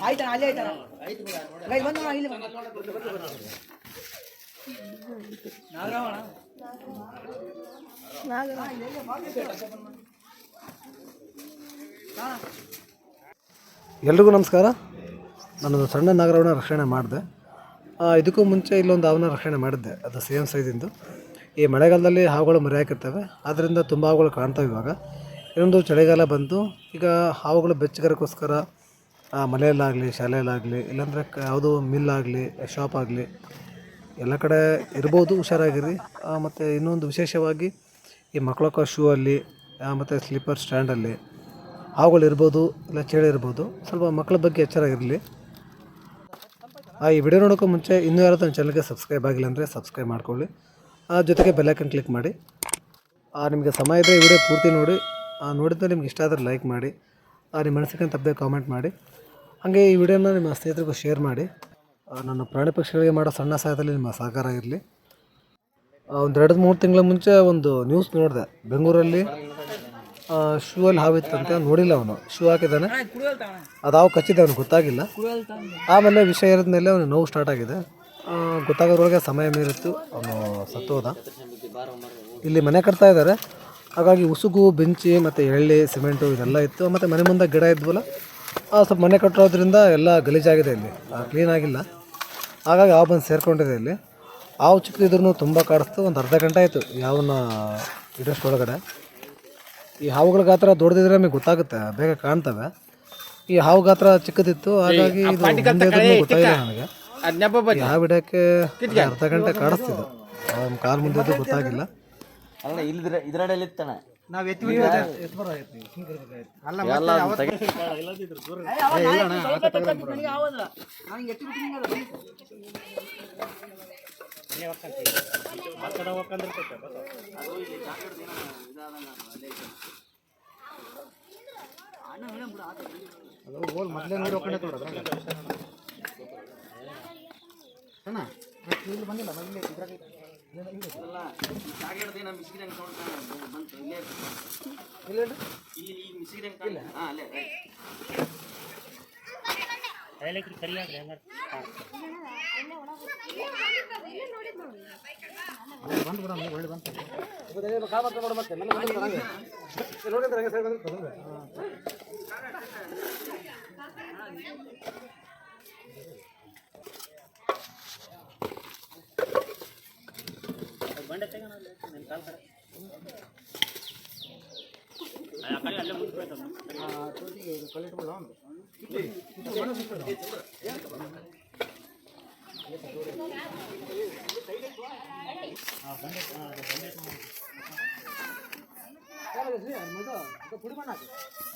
ಆಯ್ತಣ್ಣ ಅಲ್ಲೇ ಆಯ್ತಣ್ಣ ಗೈ ಬಂದಣ್ಣ ಇಲ್ಲಿ ನಾಗರಾವಣ ಎಲ್ರಿಗೂ ನಮಸ್ಕಾರ. ನಾನು ಸಣ್ಣ ನಾಗರವನ್ನ ರಕ್ಷಣೆ ಮಾಡಿದೆ. ಇದಕ್ಕೂ ಮುಂಚೆ ಇಲ್ಲೊಂದು ಹಾವನ್ನ ರಕ್ಷಣೆ ಮಾಡಿದ್ದೆ, ಅದು ಸೇಮ್ ಸೈಜಿಂದು. ಈ ಮಳೆಗಾಲದಲ್ಲಿ ಹಾವುಗಳು ಮರಿ ಹಾಕಿರ್ತವೆ, ಆದ್ದರಿಂದ ತುಂಬ ಹಾವುಗಳು ಕಾಣ್ತವೆ. ಇವಾಗ ಇನ್ನೊಂದು ಚಳಿಗಾಲ ಬಂತು. ಈಗ ಹಾವುಗಳು ಬೆಚ್ಚಗರಕ್ಕೋಸ್ಕರ ಮನೆಯಲ್ಲಾಗಲಿ ಶಾಲೆಯಲ್ಲಾಗಲಿ ಇಲ್ಲಾಂದರೆ ಯಾವುದೋ ಮಿಲ್ಲಾಗಲಿ ಶಾಪ್ ಆಗಲಿ ಎಲ್ಲ ಕಡೆ ಇರ್ಬೋದು, ಹುಷಾರಾಗಿರಿ. ಮತ್ತು ಇನ್ನೊಂದು ವಿಶೇಷವಾಗಿ ಈ ಮಕ್ಕಳ ಶೂ ಅಲ್ಲಿ ಮತ್ತು ಸ್ಲೀಪರ್ ಸ್ಟ್ಯಾಂಡಲ್ಲಿ ಹಾವುಗಳು ಇರ್ಬೋದು, ಇಲ್ಲ ಚೇಳು ಇರ್ಬೋದು. ಸ್ವಲ್ಪ ಮಕ್ಕಳ ಬಗ್ಗೆ ಎಚ್ಚರ ಇರಲಿ. ಈ ವಿಡಿಯೋ ನೋಡೋಕ್ಕೂ ಮುಂಚೆ ಇನ್ನೂ ಯಾರು ನನ್ನ ಚಾನಲ್ಗೆ ಸಬ್ಸ್ಕ್ರೈಬ್ ಆಗಿಲ್ಲ ಅಂದರೆ ಸಬ್ಸ್ಕ್ರೈಬ್ ಮಾಡ್ಕೊಳ್ಳಿ. ಜೊತೆಗೆ ಬೆಲ್ಲೈಕನ್ ಕ್ಲಿಕ್ ಮಾಡಿ. ನಿಮಗೆ ಸಮಯ ಇದ್ದರೆ ಈ ವಿಡಿಯೋ ಪೂರ್ತಿ ನೋಡಿ. ನೋಡಿದ್ರೆ ನಿಮ್ಗೆ ಇಷ್ಟ ಆದರೆ ಲೈಕ್ ಮಾಡಿ, ನಿಮ್ಮ ಮನಸ್ಸಿಗೆ ತಪ್ಪದೆ ಕಾಮೆಂಟ್ ಮಾಡಿ. ಹಾಗೆ ಈ ವಿಡಿಯೋನ ನಿಮ್ಮ ಸ್ನೇಹಿತರಿಗೂ ಶೇರ್ ಮಾಡಿ. ನನ್ನ ಪ್ರಾಣಿ ಪಕ್ಷಿಗಳಿಗೆ ಮಾಡೋ ಸಣ್ಣ ಸಹಾಯದಲ್ಲಿ ನಿಮ್ಮ ಸಹಕಾರ ಇರಲಿ. ಒಂದು 2-3 ತಿಂಗಳ ಮುಂಚೆ ಒಂದು ನ್ಯೂಸ್ ನೋಡಿದೆ. ಬೆಂಗಳೂರಲ್ಲಿ ಶೂ ಅಲ್ಲಿ ಹಾವಿತ್ತಂತೆ. ನೋಡಿಲ್ಲ, ಅವನು ಶೂ ಹಾಕಿದ್ದಾನೆ, ಅದು ಹಾವು ಕಚ್ಚಿದೆ, ಅವನಿಗೆ ಗೊತ್ತಾಗಿಲ್ಲ. ಆಮೇಲೆ ವಿಷಯ ಇರೋದ ಮೇಲೆ ಅವನಿಗೆ ನೋವು ಸ್ಟಾರ್ಟ್ ಆಗಿದೆ. ಗೊತ್ತಾಗೋದ್ರೊಳಗೆ ಸಮಯ ಮೀರಿತ್ತು, ಅವನು ಸತ್ತೋದ. ಇಲ್ಲಿ ಮನೆ ಕಟ್ತಾ ಇದ್ದಾರೆ, ಹಾಗಾಗಿ ಉಸುಗು, ಬೆಂಚಿ ಮತ್ತು ಎಳ್ಳಿ, ಸಿಮೆಂಟು ಇದೆಲ್ಲ ಇತ್ತು. ಮತ್ತು ಮನೆ ಮುಂದೆ ಗಿಡ ಇದ್ವಲ್ಲ, ಸ್ವಲ್ಪ ಮನೆ ಕಟ್ಟೋದ್ರಿಂದ ಎಲ್ಲ ಗಲೀಜಾಗಿದೆ, ಇಲ್ಲಿ ಕ್ಲೀನಾಗಿಲ್ಲ. ಹಾಗಾಗಿ ಹಾವು ಬಂದು ಸೇರಿಕೊಂಡಿದೆ ಇಲ್ಲಿ. ಹಾವು ಚಿಕ್ಕದಿದ್ರೂ ತುಂಬ ಕಾಡಿಸ್ತು. ಒಂದು ಅರ್ಧ ಗಂಟೆ ಆಯಿತು ಯಾವನ್ನ ಇಡೋಷ್ಟೊಳಗಡೆ. ಈ ಹಾವುಗಳ ಗಾತ್ರ ದೊಡ್ಡದಿದ್ರೆ ನಮಗೆ ಗೊತ್ತಾಗುತ್ತೆ, ಬೇಗ ಕಾಣ್ತವೆ. ಈ ಹಾವು ಗಾತ್ರ ಚಿಕ್ಕದಿತ್ತು, ಹಾಗಾಗಿ ಇದು ಗೊತ್ತಾಗಿಲ್ಲ ನನಗೆ. ಹಾವು ಹಿಡೋಕ್ಕೆ ಅರ್ಧ ಗಂಟೆ ಕಾಡಿಸ್ತಿದ್ದು, ಕಾಲು ಮುಂದೆ ಗೊತ್ತಾಗಿಲ್ಲ. ನಾವು ಮೊದಲೇ ನೋಡಿ ಹೋಗ್ಕೊಂಡೆ ಬಂದಿಲ್ಲ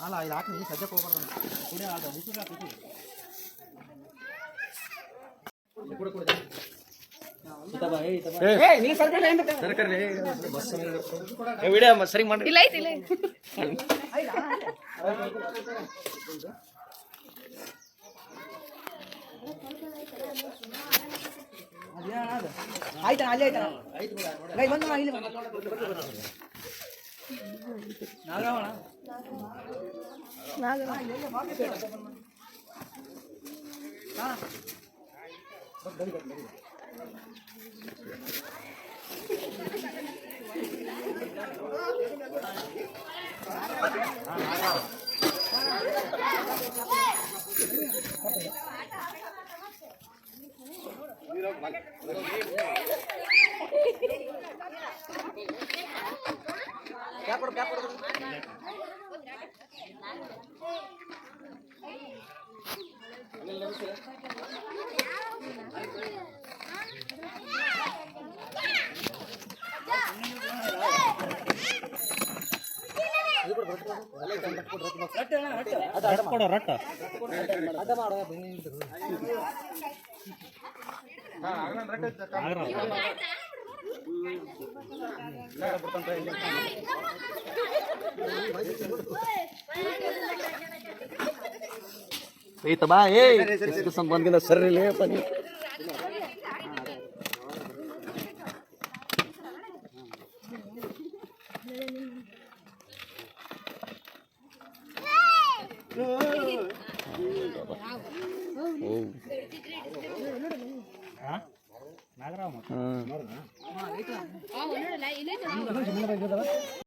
ಅಲ್ಲ ಇದು ಹಾಕಿ ಸದ್ಯಕ್ಕೆ ಹೋಗ್ಬಾರ್ದು. ಸರಿ ಮಾಡಿ ಆಯ್ತಣ್ಣ ಅಲ್ಲೇ ಆಯ್ತಣ್ಣ ಗೈ ಬಂದಣ್ಣ ಇಲ್ಲಿ ನಾಗರಾವಣ ಬಾ ಸಂಬಂಧ ಸರಿ ನಾಗರಾಮ